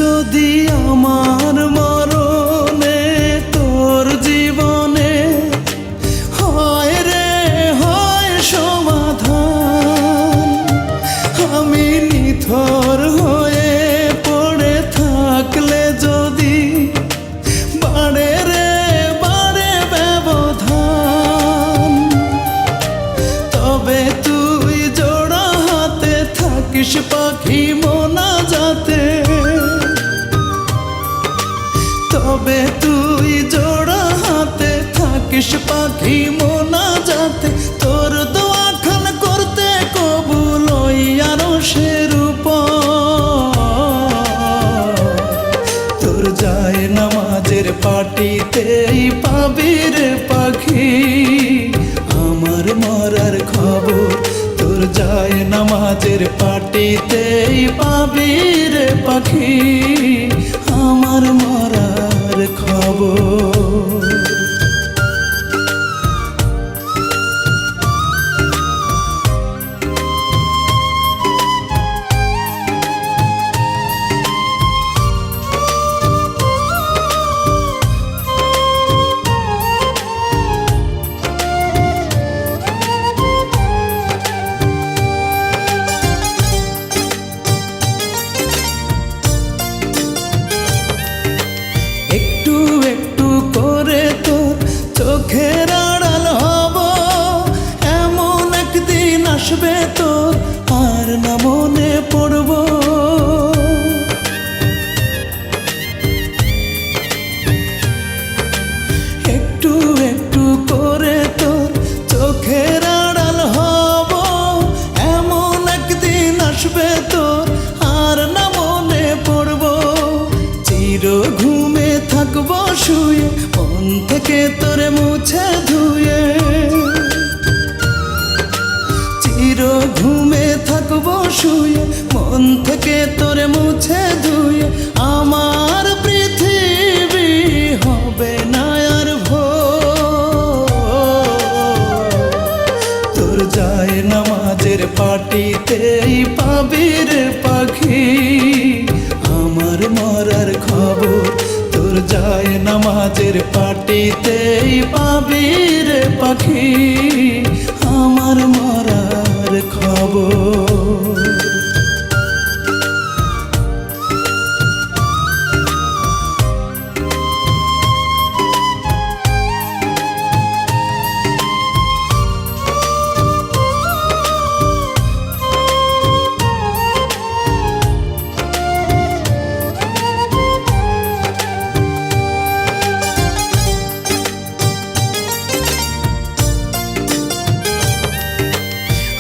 যদি আমার মরণে তোর জীবনে হয় রে হয় সমাধান, আমি নিথর হয়ে পড়ে থাকলে যদি বাড়ে রে বাড়ে ব্যবধান, তবে তুই জোড়া হাতে থাকিস পাখি মোনাজাতে, তবে তুই জোড়া হাতে থাকিস পাখি মোনাজাতে। তোর দোয়া খান করতে কবুল ওই আরশের উপর, তোর যায় নামাজের পাটিতেই পাবি রে পাখি আমার মরার খবর, তোর যায় নামাজের পাটিতেই পাবি রে পাখি আমার মরার খবর। একটু একটু করে তোর চোখের আড়াল হব, এমন একদিন আসবে তোর আর না মনে পড়ব। একটু একটু করে তোর চোখের আড়াল হব, এমন একদিন আসবে তোর আর না মনে পড়ব। চির ঘুমে থাকবো শুয়ে মন থেকে তোরে মুছে ধুয়ে, চির ঘুমে থাকবো শুয়ে মন থেকে তোরে মুছে ধুয়ে, আমার পৃথিবী হবে না আর ভোর, তোর যায় নামাজের পাটিতেই পাবি রে পাখি আমার মরার খবর, তোর যায় নামাজের পাটিতেই পাবি রে পাখি আমার মরার খবর।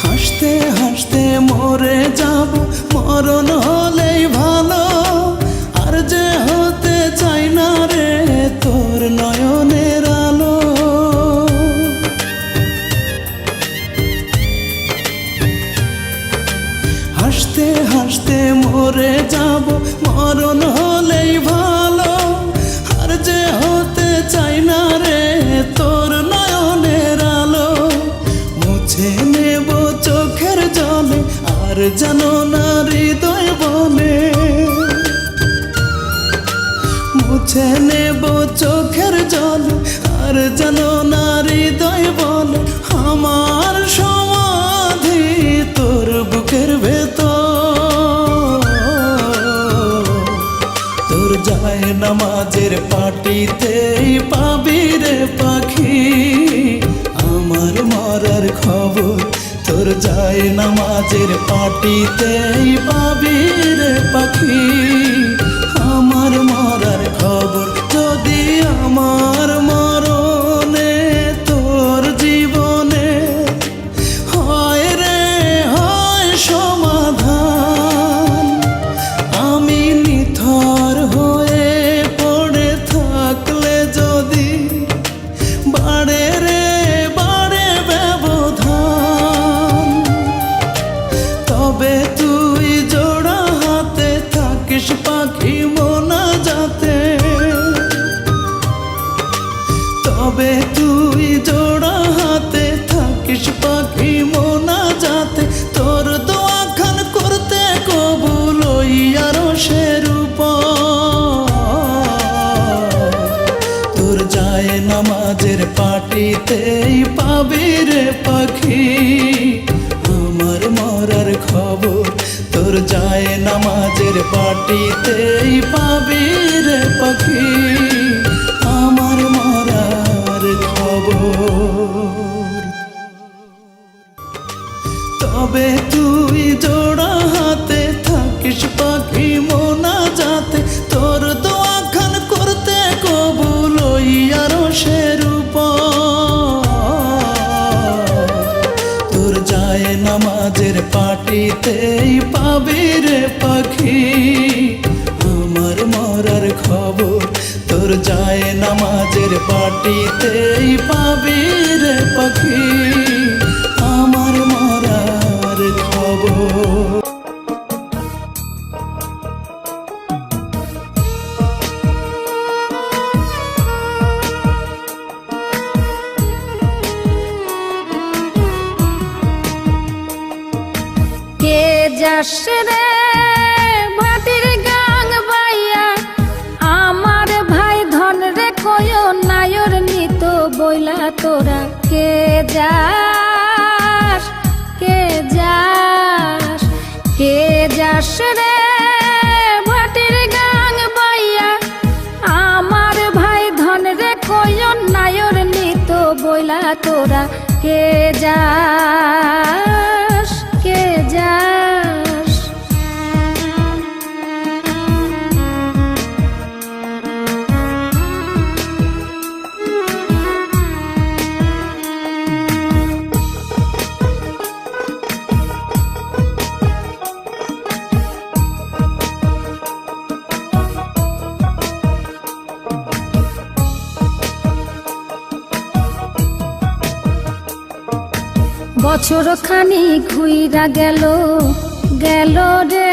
হাসতে হাসতে মরে যাব মরণ হলেই ভালো, আর যে হতে চাই না রে তোর নয়নের আলো। হাসতে হাসতে মরে যাব মরণ হলেই ভালো, আর যে হতে চাই না রে তোর নয়নের আলো। মুছে নেব চোখের জলে আর জানো না হৃদয় বলে, মুছে নেব চোখের জলে আর জানো না হৃদয় বলে, আমার সমাধি তোর বুকের ভেতর, তোর যায় নামাজের পাটিতেই পাবি রে পাখি আমার মরার খবর, তোর যায় নামাজের পাটিতেই পাবি রে পাখি আমার মরার খবর। যদি আমার মরণে তোর জীবনে হয় রে হয় সমাধান, আমি নিথর হয়ে পড়ে থাকলে যদি বাড়ে রে বাড়ে ব্যবধান, তবে তুই জোড়া হাতে পাটিতেই পাবি রে পাখি আমার মরার খবর তোর যায় নামাজের পাটিতেই পাবি রে পাখি আমার মরার খবর। তবে তুই জোড়া হাতে থাকিস পাখি মোনাজাতে তোর দোয়া খান করতে কবুল ইয়ারো সের তোর যায় নামাজের পাটিতেই পাবি রে পাখি আমার মরার খবর তোর যায় নামাজের পাটিতেই পাবি রে পাখি আমার মরার খবর। কে যাস রে ভাটির গাং বাইয়া আমার ভাই ধন রে কয় নায়র নিত বইলা তোরা কে যাস কে যাস কে যাস রে ভাটির গাং বাইয়া আমার ভাই ধন রে কয় নায়র নিত বইলা তোরা কে যাস কে যাস। বছর খানি ঘুইরা গেল গেল রে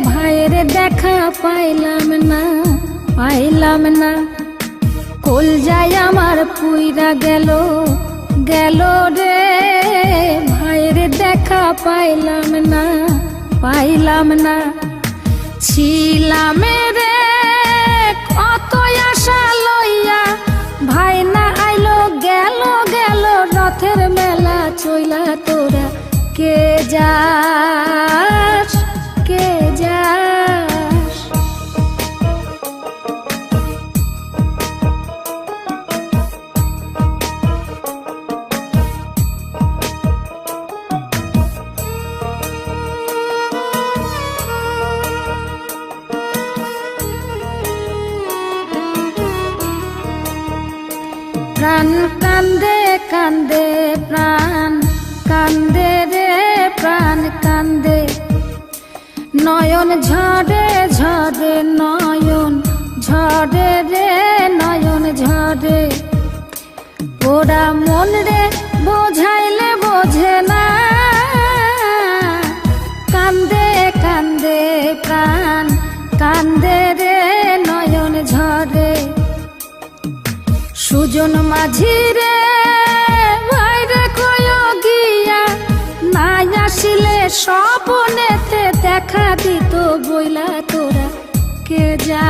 ভাইয়ের দেখা পাইলাম না কল যায় আমার পুইরা গেল গেল রে ভাইয়ের দেখা পাইলাম না ছিলাম রে কত আশা লইয়া ভাই না আইলো গেল গেল রথের মেলা চইলা তোরা কে যাস কে যাস। প্রাণ কান্দে কান্দে প্রাণ কান্দে রে প্রাণ কান্দে নয়ন ঝরে ঝরে নয়ন ঝরে রে নয়ন ঝরে ওরা মন রে বোঝাইলে বোঝে না কান্দে কান্দে প্রাণ কান্দে রে নয়ন ঝরে সুজন মাঝি রে ভাইরে কয় গিয়া নাই আসিলে স্বপ্নেতে দেখা দিত বইলা তোরা কে যা।